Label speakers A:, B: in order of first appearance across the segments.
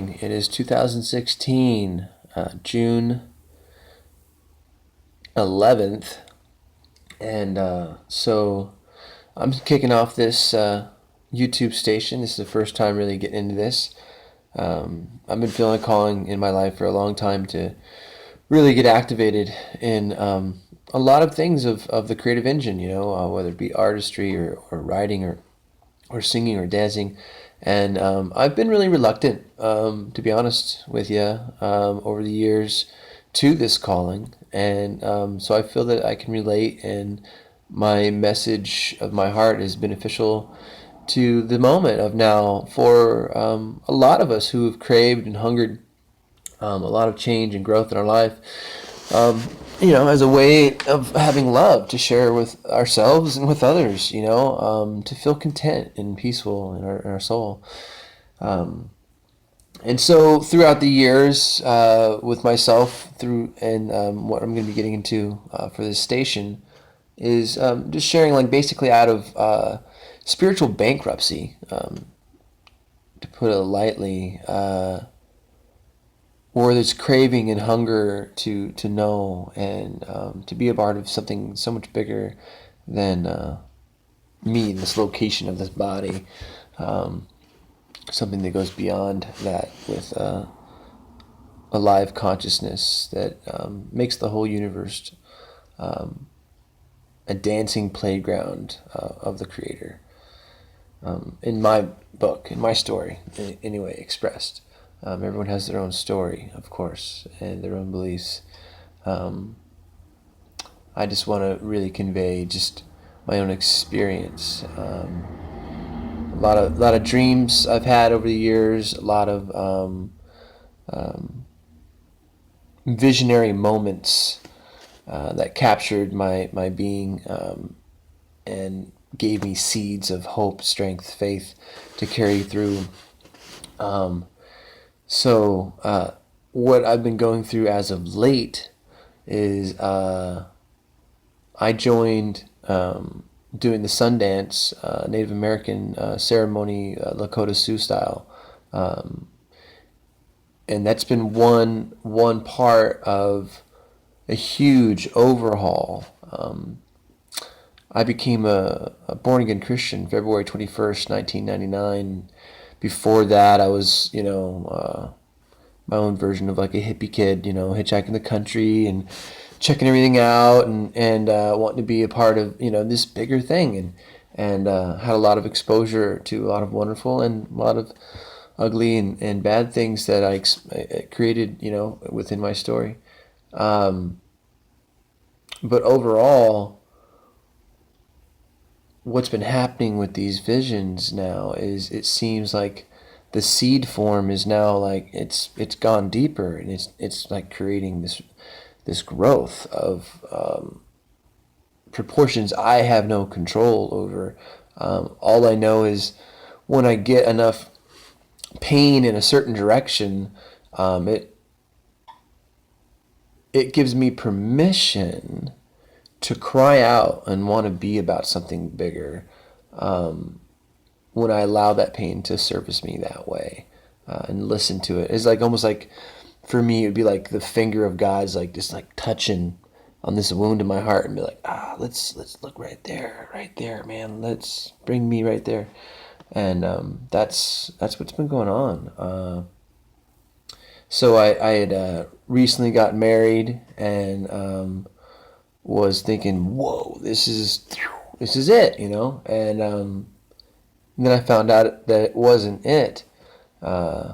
A: It is 2016, June 11th, and so I'm kicking off this YouTube station. This is the first time really getting into this. I've been feeling a calling in my life for a long time to really get activated in a lot of things of the creative engine, whether it be artistry or writing or singing or dancing. And I've been really reluctant, to be honest with you, over the years to this calling. And so I feel that I can relate, and my message of my heart is beneficial to the moment of now for a lot of us who have craved and hungered a lot of change and growth in our life, um, as a way of having love to share with ourselves and with others, to feel content and peaceful in our soul. Um, and so throughout the years, with myself and what I'm going to be getting into for this station is just sharing, like, basically out of spiritual bankruptcy, to put it lightly, or this craving and hunger to know and to be a part of something so much bigger than me, this location of this body, something that goes beyond that, with a live consciousness that makes the whole universe a dancing playground of the Creator. In my book, in my story, anyway, expressed. Everyone has their own story, of course, and their own beliefs. Um, I just want to really convey just my own experience. A lot of dreams I've had over the years. A lot of visionary moments that captured my being, and gave me seeds of hope, strength, faith to carry through. Um, So, what I've been going through as of late is I joined doing the Sundance Native American ceremony, Lakota Sioux style, um, and that's been one part of a huge overhaul. I became a born again Christian February 21st, 1999. Before that, I was, my own version of like a hippie kid, hitchhiking the country and checking everything out, and wanting to be a part of, this bigger thing, and had a lot of exposure to a lot of wonderful and a lot of ugly and bad things that I created, within my story. Um, but overall, what's been happening with these visions now is it seems like the seed form is now, like, it's gone deeper, and it's like creating this growth of proportions I have no control over. All I know is when I get enough pain in a certain direction, it gives me permission to cry out and want to be about something bigger, when I allow that pain to surface me that way, and listen to it. It's like, almost like, for me, it'd be like the finger of God's, like, just like touching on this wound in my heart, and be like, let's look right there, man. Let's bring me right there, and that's what's been going on. So I had recently got married, and was thinking, whoa, this is it, and then I found out that it wasn't it, uh,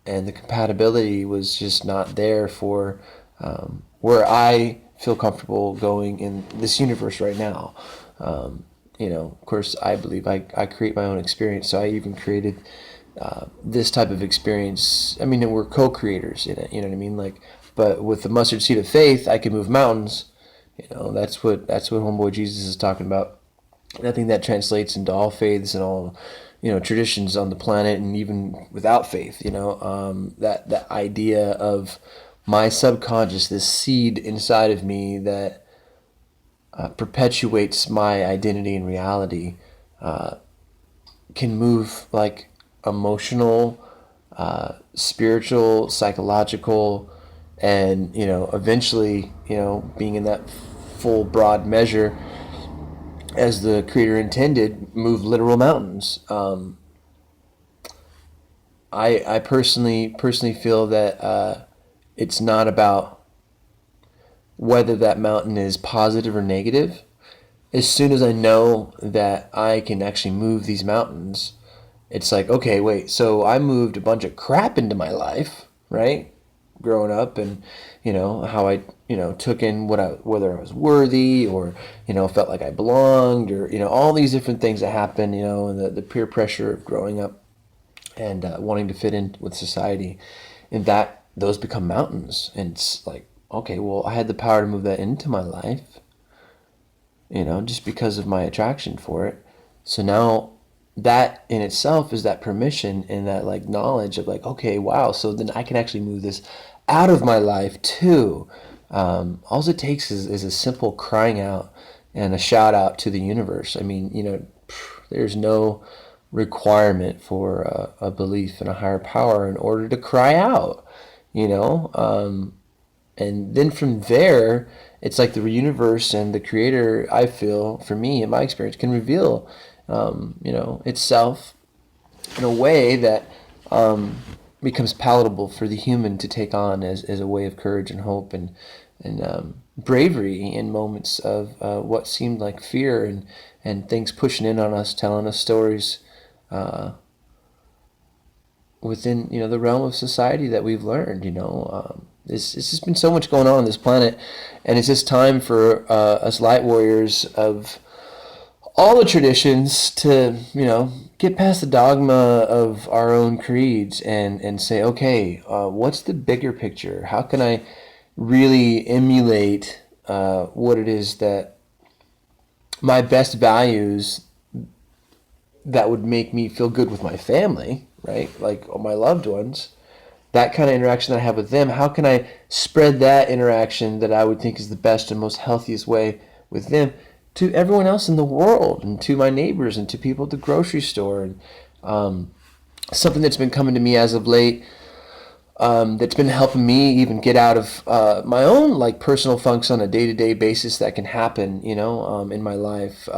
A: and the compatibility was just not there for where I feel comfortable going in this universe right now. Of course, I believe I create my own experience, so I even created this type of experience. I mean, we're co-creators in it, you know what I mean? Like, but with the mustard seed of faith, I can move mountains. That's what Homeboy Jesus is talking about. And I think that translates into all faiths and all, traditions on the planet, and even without faith. That idea of my subconscious, this seed inside of me that perpetuates my identity and reality, can move like emotional spiritual, psychological, and eventually being in that full broad measure as the Creator intended, move literal mountains. I personally feel that it's not about whether that mountain is positive or negative. As soon as I know that I can actually move these mountains, it's like, okay, wait, so I moved a bunch of crap into my life, right? Growing up, and how I took in whether I was worthy, or felt like I belonged, or all these different things that happen, and the peer pressure of growing up and wanting to fit in with society, and that those become mountains. And it's like, okay, well, I had the power to move that into my life, just because of my attraction for it. So now that in itself is that permission and that like knowledge of like, okay, wow, so then I can actually move this out of my life too. All it takes is a simple crying out and a shout out to the universe. I mean, there's no requirement for a belief in a higher power in order to cry out, and then from there, it's like the universe and the Creator, I feel, for me, in my experience, can reveal, itself in a way that becomes palatable for the human to take on as a way of courage and hope and bravery in moments of what seemed like fear and things pushing in on us, telling us stories within the realm of society that we've learned. It's just been so much going on this planet, and it's just time for us light warriors of all the traditions to get past the dogma of our own creeds and say, okay, what's the bigger picture? How can I really emulate what it is that my best values that would make me feel good with my family, right? Like my loved ones, that kind of interaction that I have with them. How can I spread that interaction that I would think is the best and most healthiest way with them to everyone else in the world, and to my neighbors, and to people at the grocery store? And something that's been coming to me as of late, that's been helping me even get out of my own like personal funks on a day-to-day basis that can happen, in my life.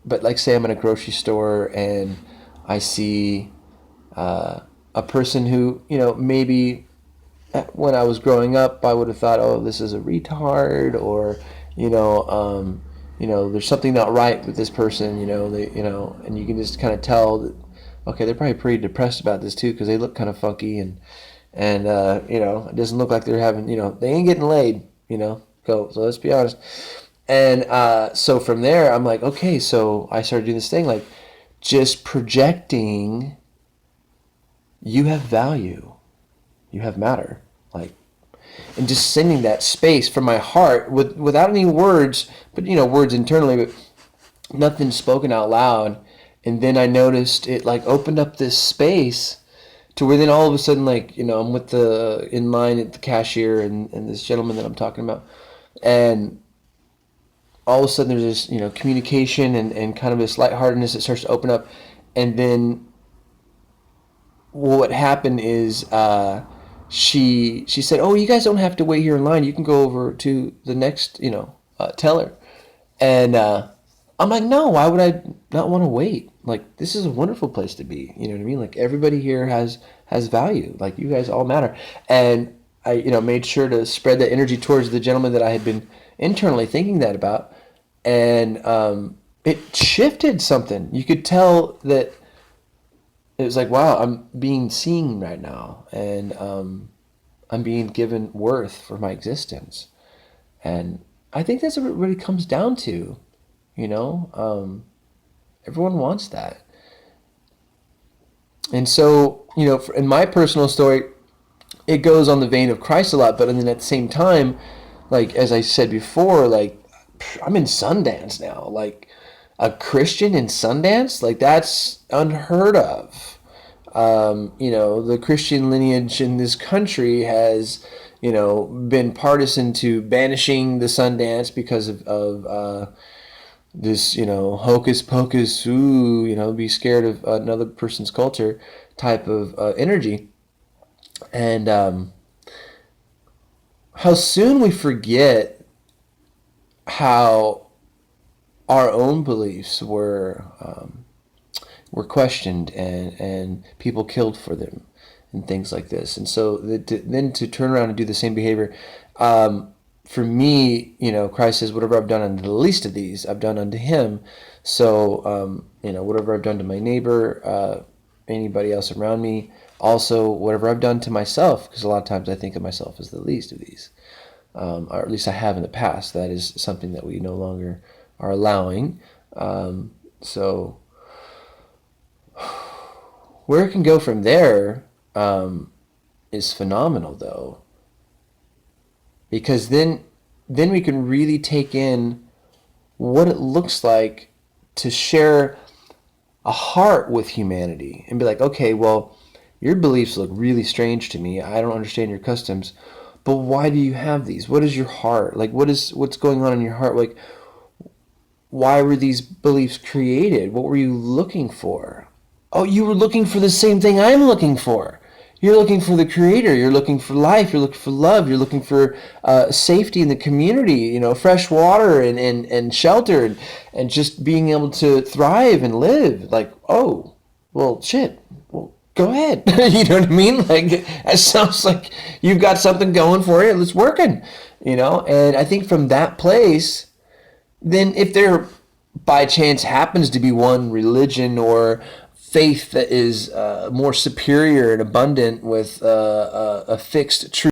A: But like, say I'm in a grocery store and I see a person who, maybe when I was growing up, I would have thought, oh, this is a retard, or, there's something not right with this person, and you can just kind of tell that, okay, they're probably pretty depressed about this too, because they look kind of funky, and it doesn't look like they're having, they ain't getting laid, so let's be honest. And so from there, I'm like, okay, so I started doing this thing, like just projecting, you have value, you have matter, like, and just sending that space from my heart without any words, but words internally, but nothing spoken out loud. And then I noticed it like opened up this space to where then all of a sudden, like, I'm in line at the cashier, and this gentleman that I'm talking about, and all of a sudden there's this, communication and kind of this lightheartedness that starts to open up. And then what happened is she said, oh, you guys don't have to wait here in line. You can go over to the next, teller. And I'm like, no, why would I not want to wait? Like, this is a wonderful place to be. You know what I mean? Like, everybody here has value. Like, you guys all matter. And I, made sure to spread that energy towards the gentleman that I had been internally thinking that about. And it shifted something. You could tell that it was like, wow, I'm being seen right now. And I'm being given worth for my existence. And I think that's what it really comes down to. Everyone wants that. And so, in my personal story, it goes on the vein of Christ a lot, but then at the same time, like, as I said before, like, I'm in Sundance now. Like, a Christian in Sundance, like, that's unheard of. The Christian lineage in this country has, been partisan to banishing the Sundance because of this, hocus pocus, be scared of another person's culture, type of energy. And how soon we forget how our own beliefs were questioned, and people killed for them and things like this. And so then to turn around and do the same behavior, for me, Christ says, whatever I've done unto the least of these, I've done unto him. So, whatever I've done to my neighbor, anybody else around me, also whatever I've done to myself, because a lot of times I think of myself as the least of these, or at least I have in the past. That is something that we no longer are allowing. So where it can go from there is phenomenal, though, because then we can really take in what it looks like to share a heart with humanity and be like, okay, well, your beliefs look really strange to me. I don't understand your customs, but why do you have these? What is your heart? Like, what's going on in your heart? Like, why were these beliefs created? What were you looking for? Oh, you were looking for the same thing I'm looking for. You're looking for the Creator. You're looking for life. You're looking for love. You're looking for safety in the community, fresh water and shelter, and just being able to thrive and live. Like, oh, well, shit. Well, go ahead. You know what I mean? Like, it sounds like you've got something going for you. It's working, And I think from that place, then if there by chance happens to be one religion or faith that is more superior and abundant with a fixed truth